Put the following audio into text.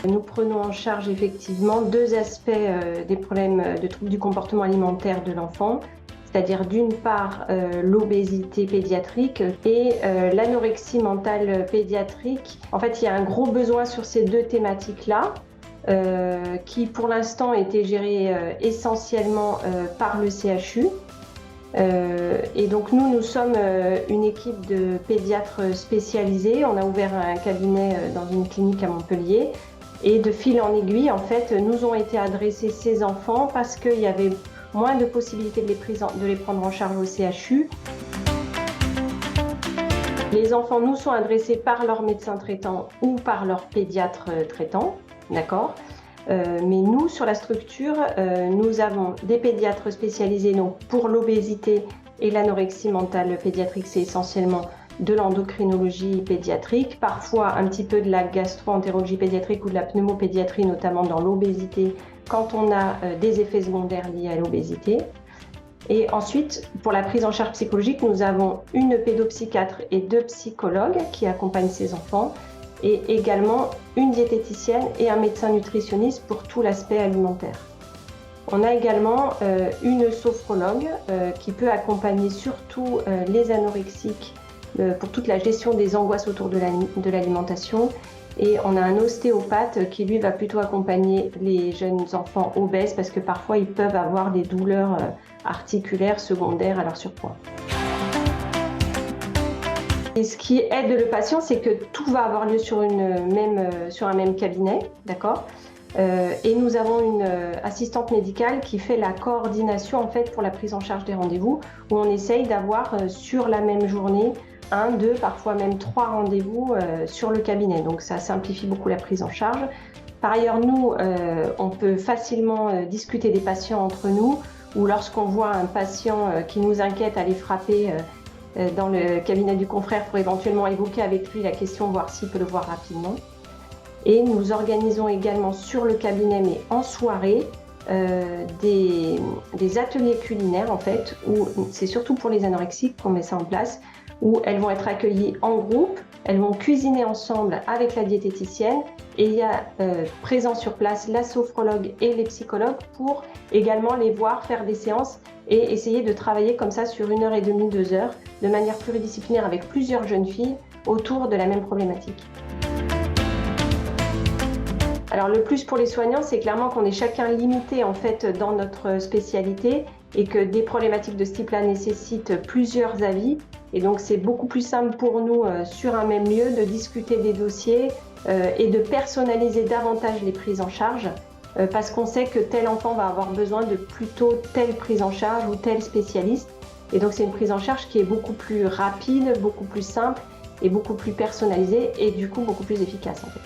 Nous prenons en charge effectivement deux aspects des problèmes de troubles du comportement alimentaire de l'enfant, c'est-à-dire d'une part l'obésité pédiatrique et l'anorexie mentale pédiatrique. En fait, il y a un gros besoin sur ces deux thématiques-là, qui pour l'instant étaient gérées essentiellement par le CHU. Et donc nous sommes une équipe de pédiatres spécialisés. On a ouvert un cabinet dans une clinique à Montpellier. Et de fil en aiguille, en fait, nous ont été adressés ces enfants parce qu'il y avait moins de possibilités de les prendre en charge au CHU. Les enfants nous sont adressés par leur médecin traitant ou par leur pédiatre traitant, d'accord ? Mais nous, sur la structure, nous avons des pédiatres spécialisés donc, pour l'obésité et l'anorexie mentale pédiatrique, c'est essentiellement de l'endocrinologie pédiatrique, parfois un petit peu de la gastro-entérologie pédiatrique ou de la pneumopédiatrie, notamment dans l'obésité, quand on a des effets secondaires liés à l'obésité. Et ensuite, pour la prise en charge psychologique, nous avons une pédopsychiatre et deux psychologues qui accompagnent ces enfants, et également une diététicienne et un médecin nutritionniste pour tout l'aspect alimentaire. On a également une sophrologue qui peut accompagner surtout les anorexiques pour toute la gestion des angoisses autour de l'alimentation. Et on a un ostéopathe qui lui va plutôt accompagner les jeunes enfants obèses parce que parfois ils peuvent avoir des douleurs articulaires secondaires à leur surpoids. Et ce qui aide le patient, c'est que tout va avoir lieu sur un même cabinet, d'accord ? Et nous avons une assistante médicale qui fait la coordination en fait pour la prise en charge des rendez-vous, où on essaye d'avoir sur la même journée 1, 2, parfois même 3 rendez-vous sur le cabinet. Donc ça simplifie beaucoup la prise en charge. Par ailleurs, nous, on peut facilement discuter des patients entre nous, ou lorsqu'on voit un patient qui nous inquiète, aller frapper dans le cabinet du confrère pour éventuellement évoquer avec lui la question, voir s'il peut le voir rapidement. Et nous organisons également sur le cabinet, mais en soirée, des ateliers culinaires en fait, où c'est surtout pour les anorexiques qu'on met ça en place, où elles vont être accueillies en groupe, elles vont cuisiner ensemble avec la diététicienne et il y a présent sur place la sophrologue et les psychologues pour également les voir faire des séances et essayer de travailler comme ça sur 1h30, 2 heures de manière pluridisciplinaire avec plusieurs jeunes filles autour de la même problématique. Alors le plus pour les soignants, c'est clairement qu'on est chacun limité en fait dans notre spécialité et que des problématiques de ce type-là nécessitent plusieurs avis. Et donc c'est beaucoup plus simple pour nous sur un même lieu de discuter des dossiers et de personnaliser davantage les prises en charge parce qu'on sait que tel enfant va avoir besoin de plutôt telle prise en charge ou tel spécialiste. Et donc c'est une prise en charge qui est beaucoup plus rapide, beaucoup plus simple et beaucoup plus personnalisée et du coup beaucoup plus efficace en fait.